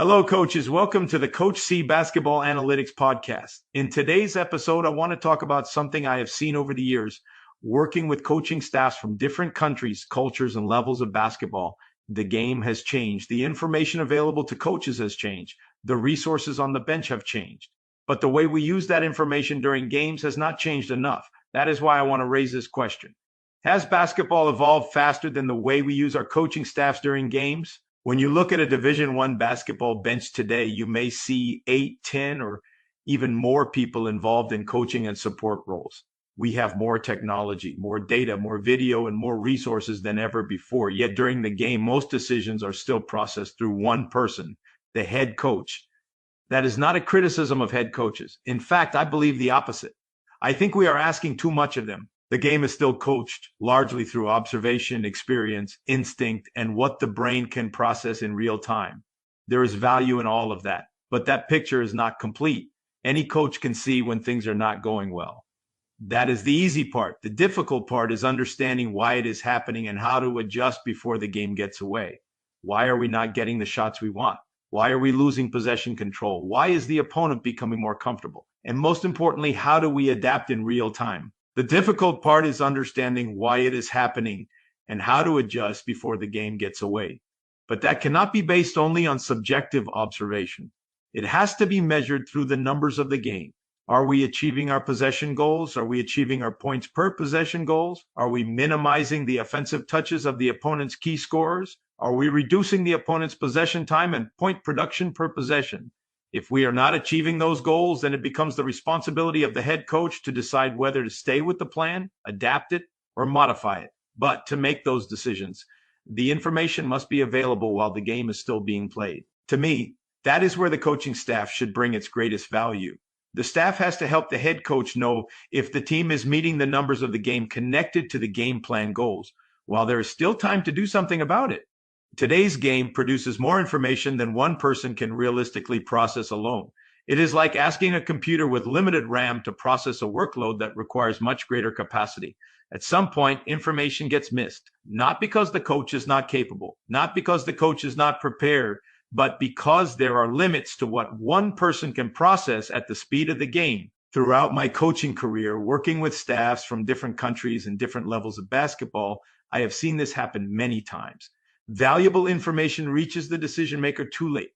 Hello, coaches. Welcome to the Coach C Basketball Analytics Podcast. In today's episode, I want to talk about something I have seen over the years, working with coaching staffs from different countries, cultures, and levels of basketball. The game has changed. The information available to coaches has changed. The resources on the bench have changed. But the way we use that information during games has not changed enough. That is why I want to raise this question. Has basketball evolved faster than the way we use our coaching staffs during games? When you look at a Division I basketball bench today, you may see 8, 10, or even more people involved in coaching and support roles. We have more technology, more data, more video, and more resources than ever before. Yet during the game, most decisions are still processed through one person, the head coach. That is not a criticism of head coaches. In fact, I believe the opposite. I think we are asking too much of them. The game is still coached largely through observation, experience, instinct, and what the brain can process in real time. There is value in all of that, but that picture is not complete. Any coach can see when things are not going well. That is the easy part. The difficult part is understanding why it is happening and how to adjust before the game gets away. Why are we not getting the shots we want? Why are we losing possession control? Why is the opponent becoming more comfortable? And most importantly, how do we adapt in real time? The difficult part is understanding why it is happening and how to adjust before the game gets away. But that cannot be based only on subjective observation. It has to be measured through the numbers of the game. Are we achieving our possession goals? Are we achieving our points per possession goals? Are we minimizing the offensive touches of the opponent's key scorers? Are we reducing the opponent's possession time and point production per possession? If we are not achieving those goals, then it becomes the responsibility of the head coach to decide whether to stay with the plan, adapt it, or modify it. But to make those decisions, the information must be available while the game is still being played. To me, that is where the coaching staff should bring its greatest value. The staff has to help the head coach know if the team is meeting the numbers of the game connected to the game plan goals, while there is still time to do something about it. Today's game produces more information than one person can realistically process alone. It is like asking a computer with limited RAM to process a workload that requires much greater capacity. At some point, information gets missed, not because the coach is not capable, not because the coach is not prepared, but because there are limits to what one person can process at the speed of the game. Throughout my coaching career, working with staffs from different countries and different levels of basketball, I have seen this happen many times. Valuable information reaches the decision maker too late.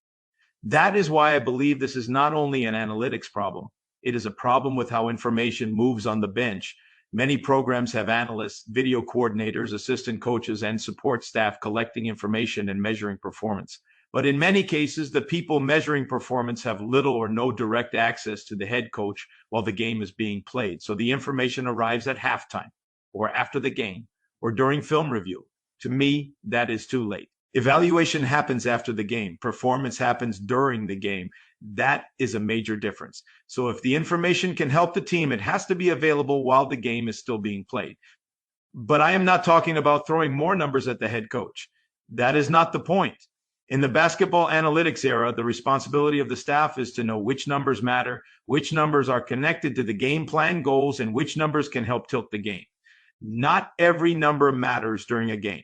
That is why I believe this is not only an analytics problem, it is a problem with how information moves on the bench. Many programs have analysts, video coordinators, assistant coaches, and support staff collecting information and measuring performance. But in many cases, the people measuring performance have little or no direct access to the head coach while the game is being played. So the information arrives at halftime or after the game or during film review. To me, that is too late. Evaluation happens after the game. Performance happens during the game. That is a major difference. So if the information can help the team, it has to be available while the game is still being played. But I am not talking about throwing more numbers at the head coach. That is not the point. In the basketball analytics era, the responsibility of the staff is to know which numbers matter, which numbers are connected to the game plan goals, and which numbers can help tilt the game. Not every number matters during a game,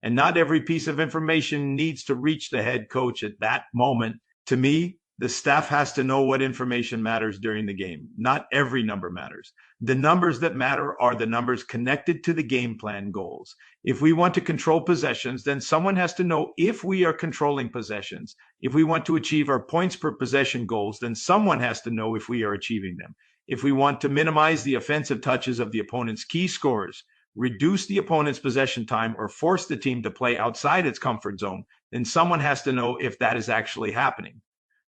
and not every piece of information needs to reach the head coach at that moment. To me, the staff has to know what information matters during the game. Not every number matters. The numbers that matter are the numbers connected to the game plan goals. If we want to control possessions, then someone has to know if we are controlling possessions. If we want to achieve our points per possession goals, then someone has to know if we are achieving them. If we want to minimize the offensive touches of the opponent's key scorers, reduce the opponent's possession time, or force the team to play outside its comfort zone, then someone has to know if that is actually happening.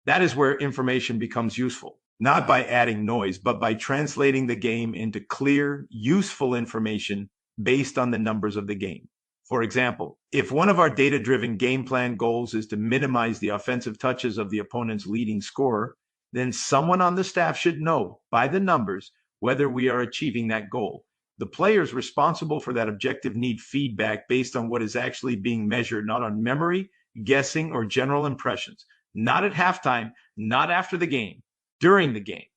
That is where information becomes useful, not by adding noise, but by translating the game into clear, useful information based on the numbers of the game. For example, if one of our data-driven game plan goals is to minimize the offensive touches of the opponent's leading scorer, then someone on the staff should know by the numbers whether we are achieving that goal. The players responsible for that objective need feedback based on what is actually being measured, not on memory, guessing, or general impressions. Not at halftime, not after the game, during the game,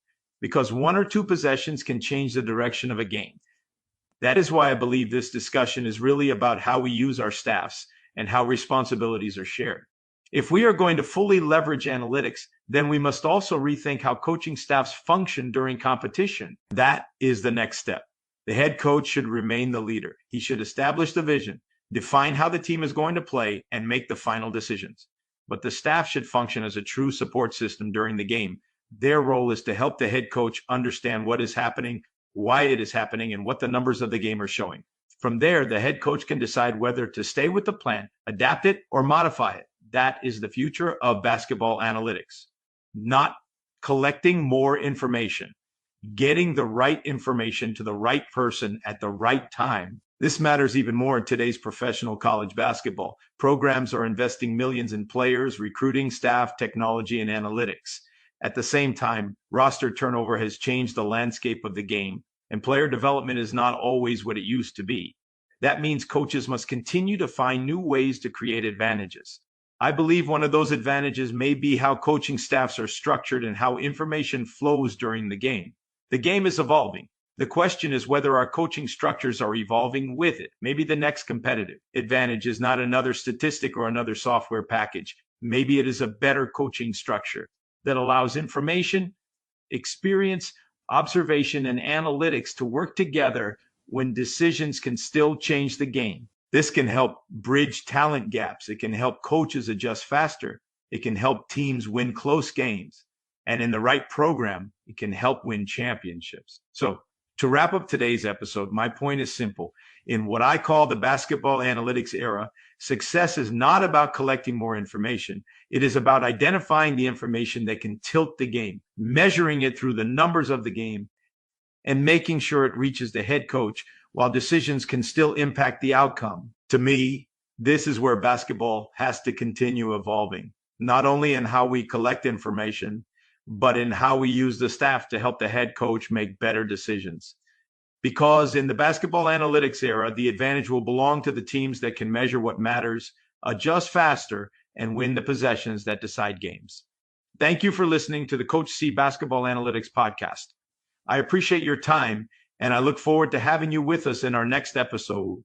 because one or two possessions can change the direction of a game. That is why I believe this discussion is really about how we use our staffs and how responsibilities are shared. If we are going to fully leverage analytics, then we must also rethink how coaching staffs function during competition. That is the next step. The head coach should remain the leader. He should establish the vision, define how the team is going to play, and make the final decisions. But the staff should function as a true support system during the game. Their role is to help the head coach understand what is happening, why it is happening, and what the numbers of the game are showing. From there, the head coach can decide whether to stay with the plan, adapt it, or modify it. That is the future of basketball analytics. Not collecting more information, getting the right information to the right person at the right time. This matters even more in today's professional college basketball. Programs are investing millions in players, recruiting, staff, technology, and analytics. At the same time, roster turnover has changed the landscape of the game, and player development is not always what it used to be. That means coaches must continue to find new ways to create advantages. I believe one of those advantages may be how coaching staffs are structured and how information flows during the game. The game is evolving. The question is whether our coaching structures are evolving with it. Maybe the next competitive advantage is not another statistic or another software package. Maybe it is a better coaching structure that allows information, experience, observation, and analytics to work together when decisions can still change the game. This can help bridge talent gaps. It can help coaches adjust faster. It can help teams win close games. And in the right program, it can help win championships. So to wrap up today's episode, my point is simple. In what I call the basketball analytics era, success is not about collecting more information. It is about identifying the information that can tilt the game, measuring it through the numbers of the game, and making sure it reaches the head coach while decisions can still impact the outcome. To me, this is where basketball has to continue evolving, not only in how we collect information, but in how we use the staff to help the head coach make better decisions. Because in the basketball analytics era, the advantage will belong to the teams that can measure what matters, adjust faster, and win the possessions that decide games. Thank you for listening to the Coach C Basketball Analytics Podcast. I appreciate your time, and I look forward to having you with us in our next episode.